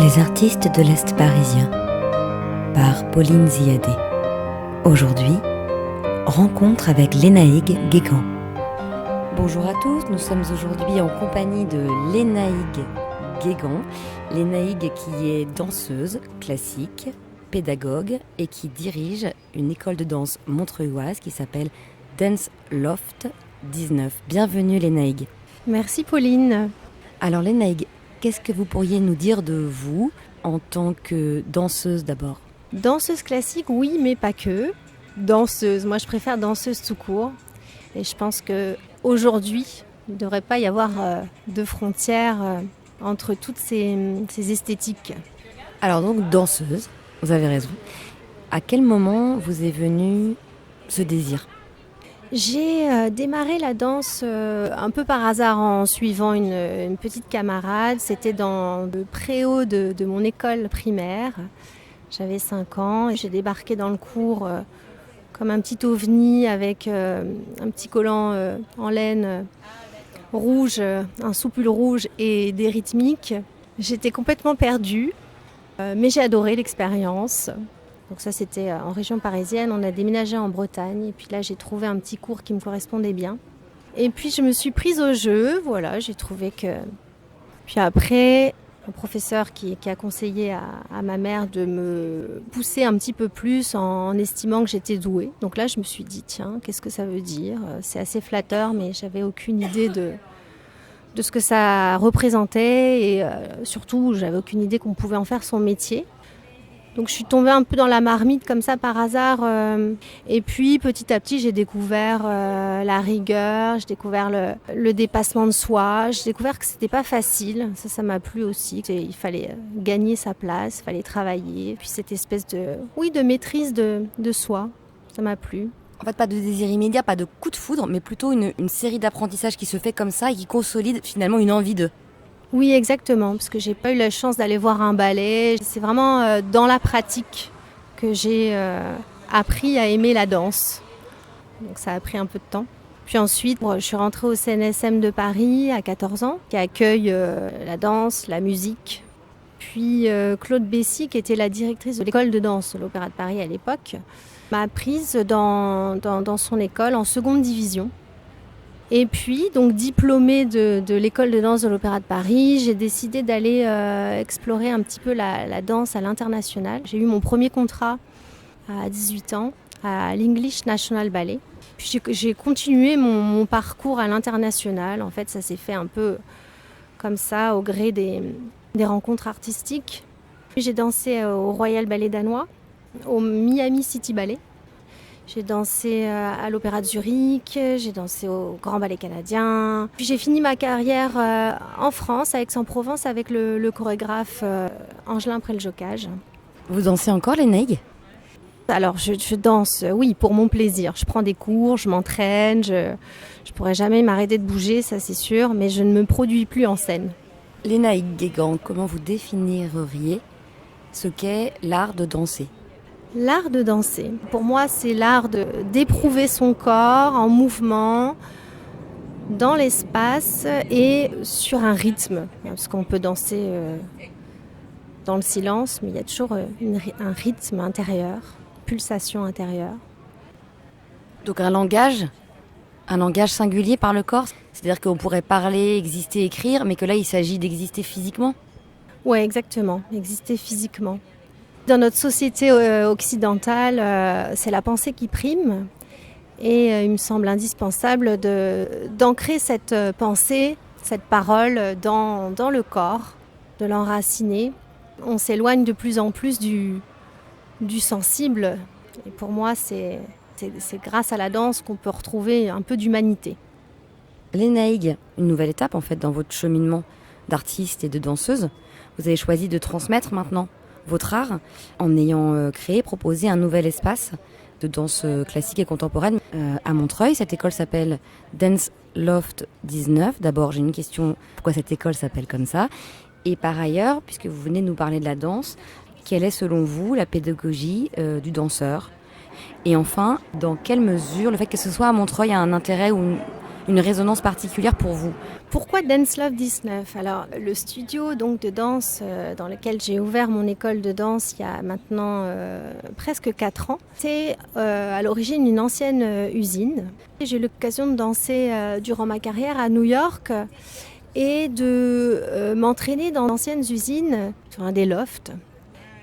Les artistes de l'Est parisien par Pauline Ziadé. Aujourd'hui, rencontre avec Lénaïgue Guégan. Bonjour à tous, nous sommes aujourd'hui en compagnie de Lénaïgue Guégan. Lénaïgue qui est danseuse classique, pédagogue et qui dirige une école de danse montreuilloise qui s'appelle Dance Loft 19. Bienvenue Lénaïgue. Merci Pauline. Alors Lénaïgue, qu'est-ce que vous pourriez nous dire de vous en tant que danseuse d'abord ? Danseuse classique, oui, mais pas que. Danseuse, moi je préfère danseuse tout court. Et je pense qu'aujourd'hui, il ne devrait pas y avoir de frontières entre toutes ces esthétiques. Alors donc danseuse, vous avez raison. À quel moment vous est venu ce désir ? J'ai démarré la danse un peu par hasard en suivant une petite camarade. C'était dans le préau de mon école primaire. J'avais 5 ans et j'ai débarqué dans le cours comme un petit ovni avec un petit collant en laine rouge, un soupul rouge et des rythmiques. J'étais complètement perdue, mais j'ai adoré l'expérience. Donc ça, c'était en région parisienne. On a déménagé en Bretagne. Et puis là, j'ai trouvé un petit cours qui me correspondait bien. Et puis, je me suis prise au jeu. Voilà, j'ai trouvé que... Puis après, un professeur qui a conseillé à ma mère de me pousser un petit peu plus en estimant que j'étais douée. Donc là, je me suis dit, tiens, qu'est-ce que ça veut dire ? C'est assez flatteur, mais j'avais aucune idée de ce que ça représentait. Et surtout, j'avais aucune idée qu'on pouvait en faire son métier. Donc je suis tombée un peu dans la marmite comme ça par hasard. Et puis petit à petit j'ai découvert la rigueur, j'ai découvert le dépassement de soi, j'ai découvert que c'était pas facile. Ça m'a plu aussi. Il fallait gagner sa place, il fallait travailler. Puis cette espèce de maîtrise de soi, ça m'a plu. En fait, pas de désir immédiat, pas de coup de foudre, mais plutôt une série d'apprentissages qui se fait comme ça et qui consolide finalement une envie de... Oui, exactement, parce que j'ai pas eu la chance d'aller voir un ballet. C'est vraiment dans la pratique que j'ai appris à aimer la danse. Donc ça a pris un peu de temps. Puis ensuite, je suis rentrée au CNSM de Paris à 14 ans, qui accueille la danse, la musique. Puis Claude Bessy, qui était la directrice de l'école de danse de l'Opéra de Paris à l'époque, m'a prise dans son école en seconde division. Et puis, donc diplômée de l'école de danse de l'Opéra de Paris, j'ai décidé d'aller explorer un petit peu la danse à l'international. J'ai eu mon premier contrat à 18 ans à l'English National Ballet. Puis j'ai continué mon parcours à l'international. En fait, ça s'est fait un peu comme ça, au gré des rencontres artistiques. Puis j'ai dansé au Royal Ballet danois, au Miami City Ballet. J'ai dansé à l'Opéra de Zurich, j'ai dansé au Grand Ballet canadien. Puis j'ai fini ma carrière en France, à Aix-en-Provence, avec le chorégraphe Angelin Preljocaj. Vous dansez encore Lénaïgue ? Alors je danse, oui, pour mon plaisir. Je prends des cours, je m'entraîne, je pourrais jamais m'arrêter de bouger, ça c'est sûr, mais je ne me produis plus en scène. Lénaïgue Guégan, comment vous définiriez ce qu'est l'art de danser ? L'art de danser, pour moi, c'est l'art d'éprouver son corps en mouvement, dans l'espace et sur un rythme. Parce qu'on peut danser dans le silence, mais il y a toujours un rythme intérieur, pulsation intérieure. Donc un langage singulier par le corps ? C'est-à-dire qu'on pourrait parler, exister, écrire, mais que là, il s'agit d'exister physiquement ? Oui, exactement, exister physiquement. Dans notre société occidentale, c'est la pensée qui prime et il me semble indispensable d'ancrer cette pensée, cette parole dans le corps, de l'enraciner. On s'éloigne de plus en plus du sensible et pour moi c'est grâce à la danse qu'on peut retrouver un peu d'humanité. Lénaïgue, une nouvelle étape en fait dans votre cheminement d'artiste et de danseuse. Vous avez choisi de transmettre maintenant votre art en ayant proposé un nouvel espace de danse classique et contemporaine à Montreuil. Cette école s'appelle Dance Loft 19. D'abord, j'ai une question, pourquoi cette école s'appelle comme ça ? Et par ailleurs, puisque vous venez de nous parler de la danse, quelle est selon vous la pédagogie du danseur ? Et enfin, dans quelle mesure le fait que ce soit à Montreuil a un intérêt ou une résonance particulière pour vous. Pourquoi Dance Love 19 ? Alors, le studio donc, de danse dans lequel j'ai ouvert mon école de danse il y a maintenant presque 4 ans, c'est à l'origine une ancienne usine. J'ai eu l'occasion de danser durant ma carrière à New York et de m'entraîner dans d'anciennes usines, sur des lofts.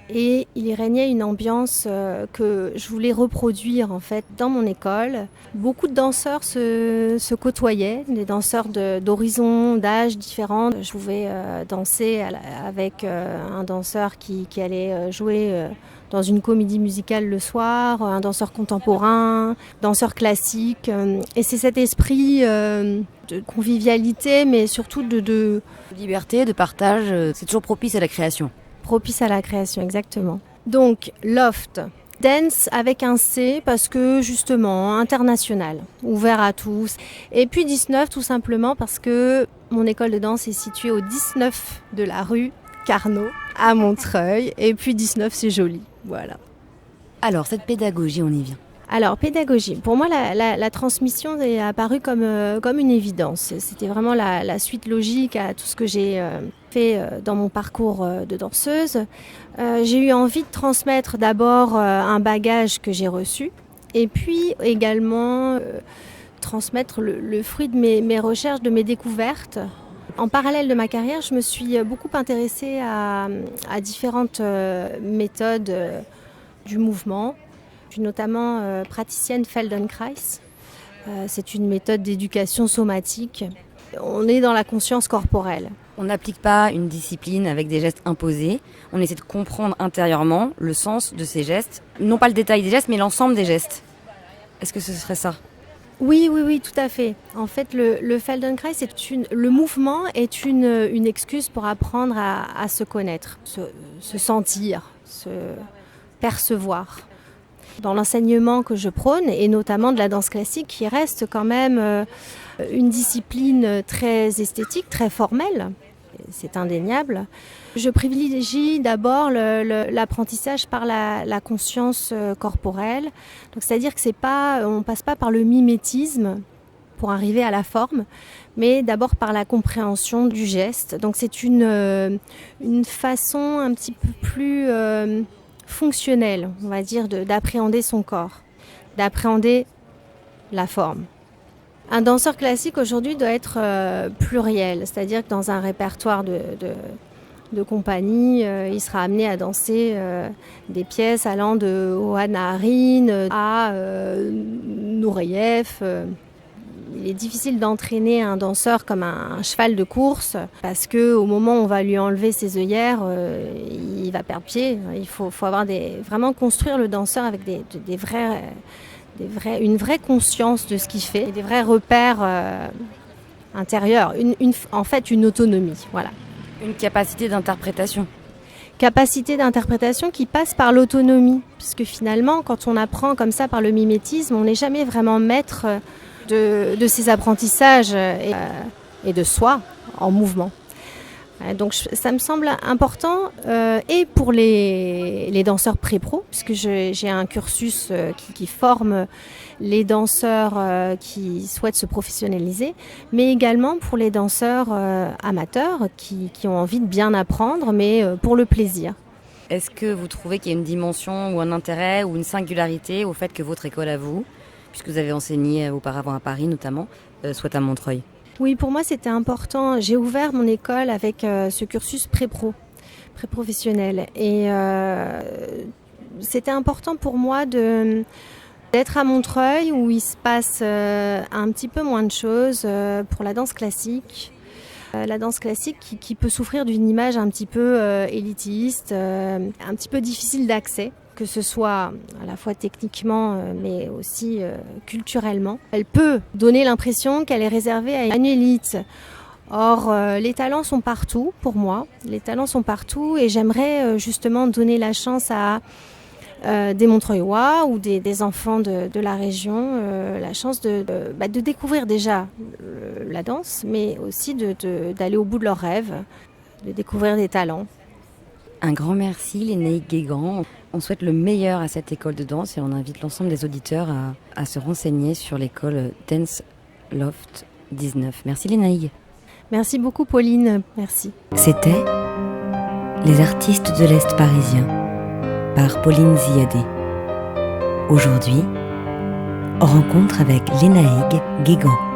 Et il y régnait une ambiance que je voulais reproduire en fait dans mon école. Beaucoup de danseurs se côtoyaient, des danseurs d'horizons, d'âges différents. Je pouvais danser avec un danseur qui allait jouer dans une comédie musicale le soir, un danseur contemporain, danseur classique. Et c'est cet esprit de convivialité, mais surtout de Liberté, de partage, c'est toujours propice à la création. Propice à la création, exactement. Donc, Loft, dance avec un C parce que justement, international, ouvert à tous. Et puis 19 tout simplement parce que mon école de danse est située au 19 de la rue Carnot, à Montreuil. Et puis 19, c'est joli, voilà. Alors, cette pédagogie, on y vient. Alors, pédagogie. Pour moi, la transmission est apparue comme une évidence. C'était vraiment la suite logique à tout ce que j'ai fait dans mon parcours de danseuse. J'ai eu envie de transmettre d'abord un bagage que j'ai reçu et puis également transmettre le fruit de mes recherches, de mes découvertes. En parallèle de ma carrière, je me suis beaucoup intéressée à différentes méthodes du mouvement. Je suis notamment praticienne Feldenkrais. C'est une méthode d'éducation somatique. On est dans la conscience corporelle. On n'applique pas une discipline avec des gestes imposés. On essaie de comprendre intérieurement le sens de ces gestes. Non pas le détail des gestes, mais l'ensemble des gestes. Est-ce que ce serait ça ? Oui, tout à fait. En fait, le Feldenkrais, le mouvement est une excuse pour apprendre à se connaître, se sentir, se percevoir. Dans l'enseignement que je prône, et notamment de la danse classique, qui reste quand même une discipline très esthétique, très formelle, c'est indéniable, je privilégie d'abord l'apprentissage par la conscience corporelle. Donc, c'est-à-dire que on passe pas par le mimétisme pour arriver à la forme, mais d'abord par la compréhension du geste. Donc c'est une façon un petit peu plus fonctionnelle, on va dire, d'appréhender son corps, d'appréhender la forme. Un danseur classique aujourd'hui doit être pluriel, c'est-à-dire que dans un répertoire de compagnie, il sera amené à danser des pièces allant de Johann Naharine à Nureyev. Il est difficile d'entraîner un danseur comme un cheval de course parce qu'au moment où on va lui enlever ses œillères, il va perdre pied. Il faut avoir vraiment construire le danseur avec une vraie conscience de ce qu'il fait, et des vrais repères intérieurs, en fait une autonomie. Voilà. Une capacité d'interprétation. Capacité d'interprétation qui passe par l'autonomie, puisque finalement, quand on apprend comme ça par le mimétisme, on n'est jamais vraiment maître de ses apprentissages et de soi en mouvement. Donc ça me semble important et pour les danseurs pré-pro, puisque j'ai un cursus qui forme les danseurs qui souhaitent se professionnaliser, mais également pour les danseurs amateurs qui ont envie de bien apprendre, mais pour le plaisir. Est-ce que vous trouvez qu'il y a une dimension ou un intérêt ou une singularité au fait que votre école à vous, puisque vous avez enseigné auparavant à Paris notamment, soit à Montreuil ? Oui, pour moi c'était important. J'ai ouvert mon école avec ce cursus pré-professionnel. Et c'était important pour moi d'être à Montreuil où il se passe un petit peu moins de choses pour la danse classique. La danse classique qui peut souffrir d'une image un petit peu élitiste, un petit peu difficile d'accès, que ce soit à la fois techniquement mais aussi culturellement. Elle peut donner l'impression qu'elle est réservée à une élite. Or, les talents sont partout pour moi, les talents sont partout et j'aimerais justement donner la chance à des Montreuillois ou des enfants de la région, la chance de découvrir déjà la danse, mais aussi d'aller au bout de leurs rêves, de découvrir des talents. Un grand merci Lénaïque Guégan. On souhaite le meilleur à cette école de danse et on invite l'ensemble des auditeurs à se renseigner sur l'école Dance Loft 19. Merci Lénaïgue. Merci beaucoup Pauline, merci. C'était Les artistes de l'Est parisien par Pauline Ziadé. Aujourd'hui, rencontre avec Lénaïgue Guégan.